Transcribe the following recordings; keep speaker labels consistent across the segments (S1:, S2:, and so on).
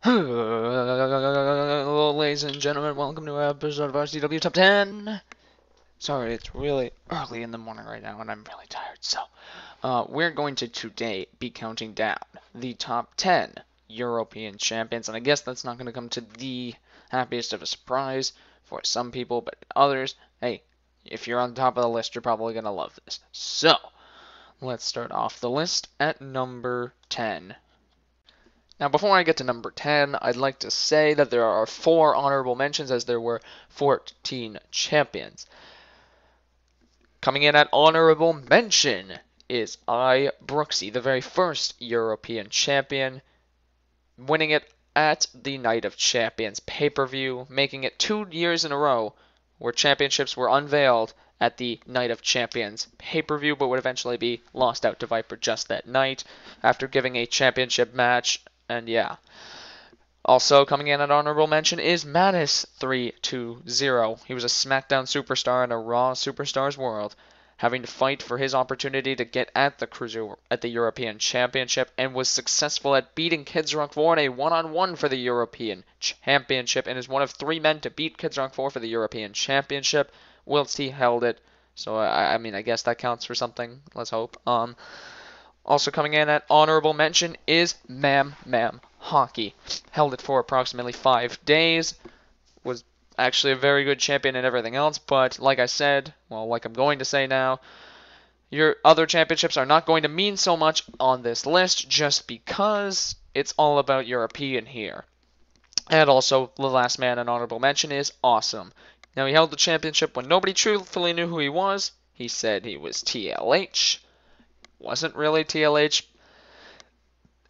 S1: Hello, ladies and gentlemen, welcome to an episode of R.C.W. Top 10. Sorry, it's really early in the morning right now, and I'm really tired. So, we're going to today be counting down the top 10 European champions, and I guess that's not going to come to the happiest of a surprise for some people, but others, hey, if you're on top of the list, you're probably going to love this. So, let's start off the list at number 10. Now, before I get to number 10, I'd like to say that there are 4 honorable mentions as there were 14 champions. Coming in at honorable mention is Brooksy, the very first European champion, winning it at the Night of Champions pay-per-view, making it 2 years in a row where championships were unveiled at the Night of Champions pay-per-view, but would eventually be lost out to Viper just that night after giving a championship match. And yeah. Also coming in at honorable mention is Mattis320. He was a SmackDown superstar in a Raw Superstars world, having to fight for his opportunity to get at the European Championship, and was successful at beating Kids Rock 4 in a one-on-one for the European Championship, and is one of 3 men to beat Kids Rock 4 for the European Championship whilst he held it. So I mean, I guess that counts for something. Let's hope. Also coming in at honorable mention is Mam Hockey. Held it for approximately 5 days. Was actually a very good champion and everything else, but like I said, well, like I'm going to say now, your other championships are not going to mean so much on this list just because it's all about European here. And also, the last man in honorable mention is Awesome. Now, he held the championship when nobody truthfully knew who he was. He said he was TLH. Wasn't really TLH,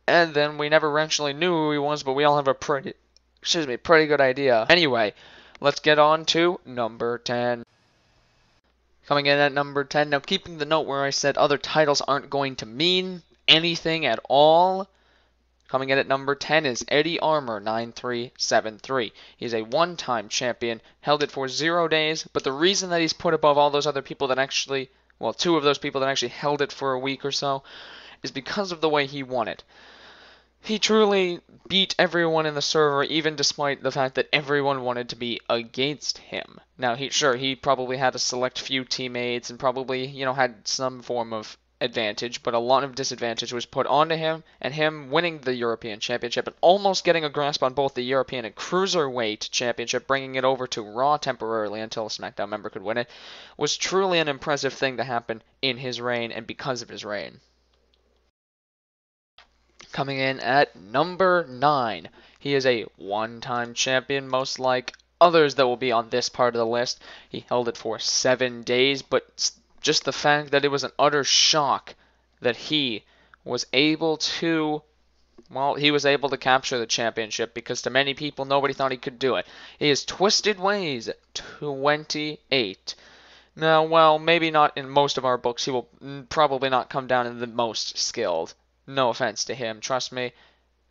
S1: and then we never actually knew who he was, but we all have a pretty good idea. Anyway, let's get on to number 10. Coming in at number 10, now keeping the note where I said other titles aren't going to mean anything at all, coming in at number 10 is Eddie Armour 9373. He's a one-time champion, held it for 0 days, but the reason that he's put above all those other people that actually, well, 2 of those people that actually held it for a week or so, is because of the way he won it. He truly beat everyone in the server, even despite the fact that everyone wanted to be against him. Now, he probably had a select few teammates and probably, had some form of advantage, but a lot of disadvantage was put onto him, and him winning the European Championship and almost getting a grasp on both the European and Cruiserweight Championship, bringing it over to Raw temporarily until a SmackDown member could win it, was truly an impressive thing to happen in his reign and because of his reign. Coming in at number 9, he is a one-time champion, most like others that will be on this part of the list. He held it for 7 days, but just the fact that it was an utter shock that he was able to, well, he was able to capture the championship, because to many people, nobody thought he could do it. He is Twisted Ways 28. Now, well, maybe not in most of our books. He will probably not come down in the most skilled. No offense to him, trust me.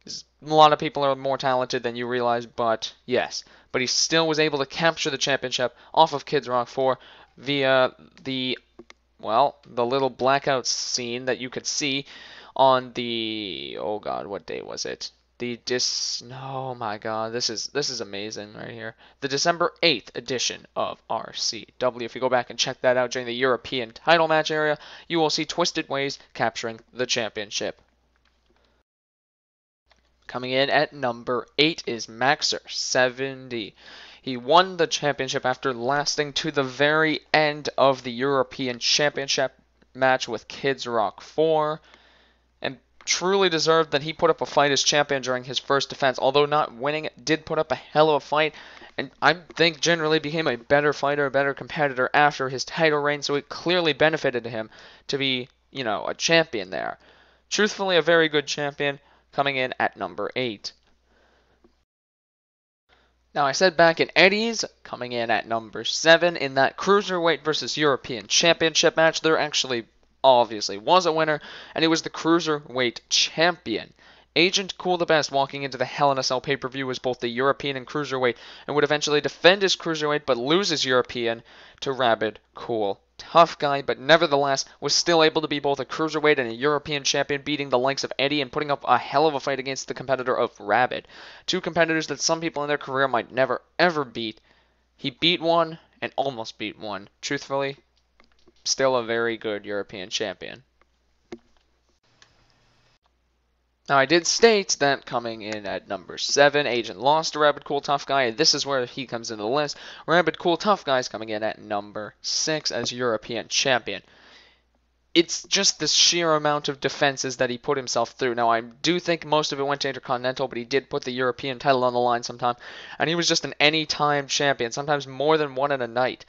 S1: A lot of people are more talented than you realize, but yes. But he still was able to capture the championship off of Kids Rock 4 via the little blackout scene that you could see on the, oh god, what day was it? Oh my god, this is amazing right here. The December 8th edition of R.C.W. If you go back and check that out during the European title match area, you will see Twisted Ways capturing the championship. Coming in at number 8 is Maxer70. He won the championship after lasting to the very end of the European Championship match with Kids Rock 4, and truly deserved that he put up a fight as champion during his first defense. Although not winning it, did put up a hell of a fight, and I think generally became a better fighter, a better competitor after his title reign, so it clearly benefited him to be, a champion there. Truthfully, a very good champion, coming in at number 8. Now, I said back in Eddie's, coming in at number 7, in that Cruiserweight versus European Championship match, there actually obviously was a winner, and it was the Cruiserweight Champion, Agent Cool the Best walking into the Hell in a Cell pay-per-view as both the European and Cruiserweight, and would eventually defend his Cruiserweight but lose his European to Rabid Cool Tough Guy, but nevertheless was still able to be both a Cruiserweight and a European champion, beating the likes of Eddie and putting up a hell of a fight against the competitor of Rabid. Two competitors that some people in their career might never ever beat. He beat one and almost beat one. Truthfully, still a very good European champion. Now, I did state that coming in at number 7, Agent lost to Rabid Cool Tough Guy, and this is where he comes into the list. Rabid Cool Tough Guy is coming in at number 6 as European champion. It's just the sheer amount of defenses that he put himself through. Now, I do think most of it went to Intercontinental, but he did put the European title on the line sometime, and he was just an anytime champion, sometimes more than one in a night.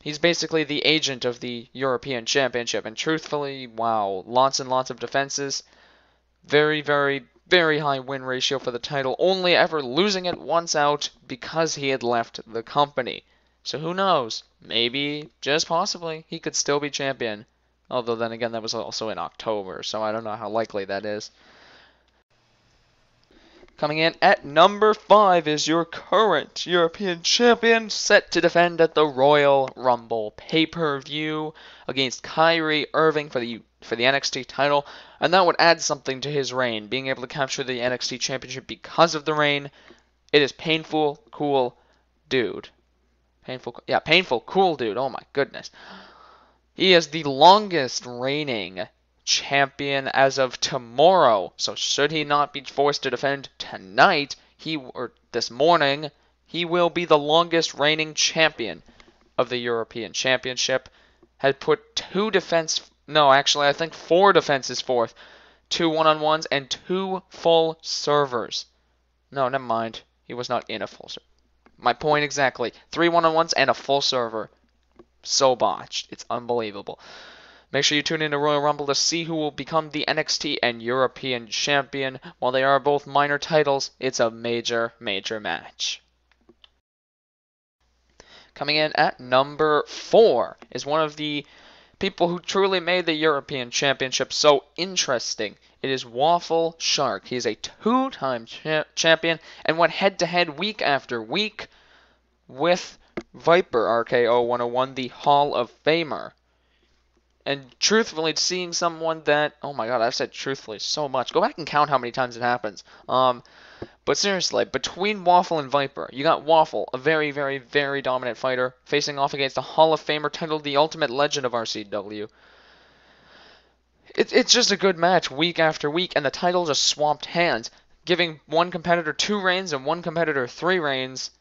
S1: He's basically the agent of the European Championship, and truthfully, wow, lots and lots of defenses. Very, very, very high win ratio for the title, only ever losing it once out because he had left the company. So who knows? Maybe, just possibly, he could still be champion. Although then again, that was also in October, so I don't know how likely that is. Coming in at number 5 is your current European champion, set to defend at the Royal Rumble pay-per-view against Kyrie Irving for the NXT title, and that would add something to his reign, being able to capture the NXT championship because of the reign. It is Painful Cool Dude. Painful Cool Dude. Oh my goodness. He is the longest reigning champion as of tomorrow. So should he not be forced to defend tonight, or this morning, he will be the longest reigning champion of the European Championship. Had put I think 4 defenses forth. 2 one-on-ones and 2 full servers. No, never mind. He was not in a full server. My point exactly. 3 one-on-ones and a full server. So botched. It's unbelievable. Make sure you tune in to Royal Rumble to see who will become the NXT and European champion. While they are both minor titles, it's a major, major match. Coming in at number 4 is one of the people who truly made the European Championship so interesting. It is Waffle Shark. He is a 2-time champion and went head-to-head week after week with Viper RKO 101, the Hall of Famer. And truthfully, seeing someone that, oh my god, I've said truthfully so much. Go back and count how many times it happens. But seriously, between Waffle and Viper, you got Waffle, a very, very, very dominant fighter, facing off against a Hall of Famer titled the Ultimate Legend of R.C.W. It's just a good match week after week, and the title just swapped hands, giving one competitor 2 reigns and one competitor 3 reigns.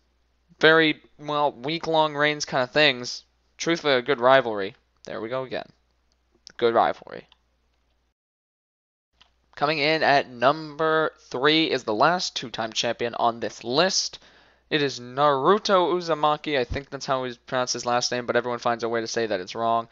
S1: Very, well, week-long reigns kind of things. Truthfully, a good rivalry. There we go again. Good rivalry. Coming in at number 3 is the last 2-time champion on this list. It is Naruto Uzumaki. I think that's how he pronounced his last name, but everyone finds a way to say that it's wrong.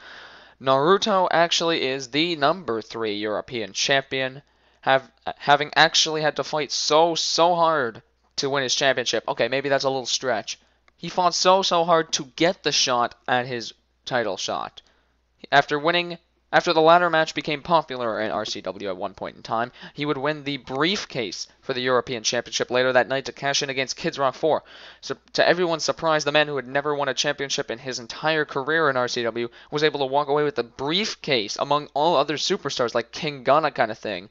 S1: Naruto actually is the number 3 European champion, having actually had to fight so
S2: hard to win his championship. Okay, maybe that's a little stretch. He fought so hard to get the shot at his title shot. After the latter match became popular in R.C.W. at one point in time, he would win the briefcase for the European Championship later that night to cash in against Kid Rock 4. So, to everyone's surprise, the man who had never won a championship in his entire career in R.C.W. was able to walk away with the briefcase among all other superstars like King Gunna kind of thing.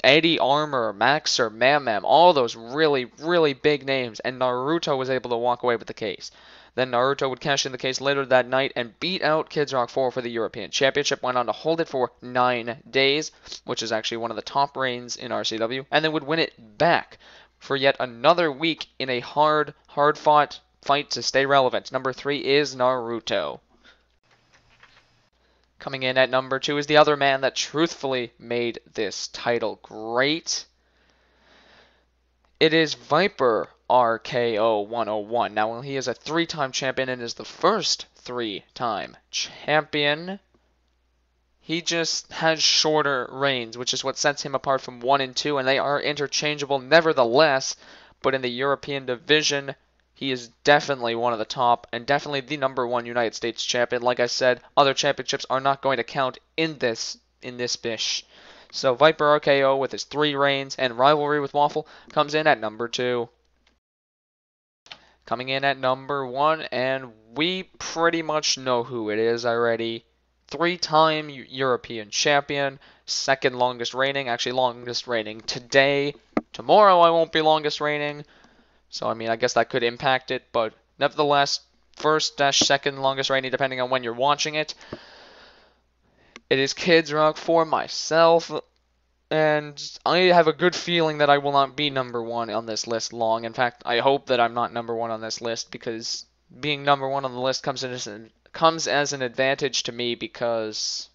S2: Eddie Armour, Maxer, Mam, all those really, really big names, and Naruto was able to walk away with the case. Then Naruto would cash in the case later that night and beat out Kid Rock 4 for the European Championship, went on to hold it for 9 days, which is actually one of the top reigns in RCW, and then would win it back for yet another week in a hard-fought fight to stay relevant. Number 3 is Naruto. Coming in at number 2 is the other man that truthfully made this title great. It is Viper RKO 101. Now, he is a 3-time champion and is the first 3-time champion. He just has shorter reigns, which is what sets him apart from 1 and 2, and they are interchangeable nevertheless. But in the European division, he is definitely one of the top and definitely the number 1 United States champion. Like I said, other championships are not going to count in this bish.
S1: So Viper RKO with his 3 reigns and rivalry with Waffle comes in at number 2. Coming in at number 1, and we pretty much know who it is already. 3-time European champion, second longest reigning, actually longest reigning today. Tomorrow I won't be longest reigning, so I mean I guess that could impact it, but nevertheless, first-second longest reigning depending on when you're watching it. It is Kids Rock for myself, and I have a good feeling that I will not be number 1 on this list long. In fact, I hope that I'm not number 1 on this list, because being number 1 on the list comes as an advantage to me because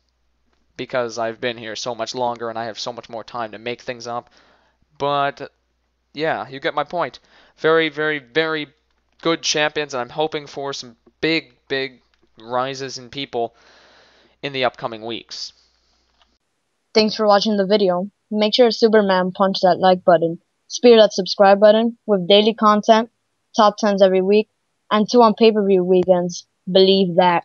S1: I've been here so much longer and I have so much more time to make things up. But yeah, you get my point. Very, very, very good champions, and I'm hoping for some big, big rises in people in the upcoming weeks.
S3: Thanks for watching the video. Make sure Superman punch that like button, spear that subscribe button with daily content, top 10s every week, and 2 on pay-per-view weekends. Believe that.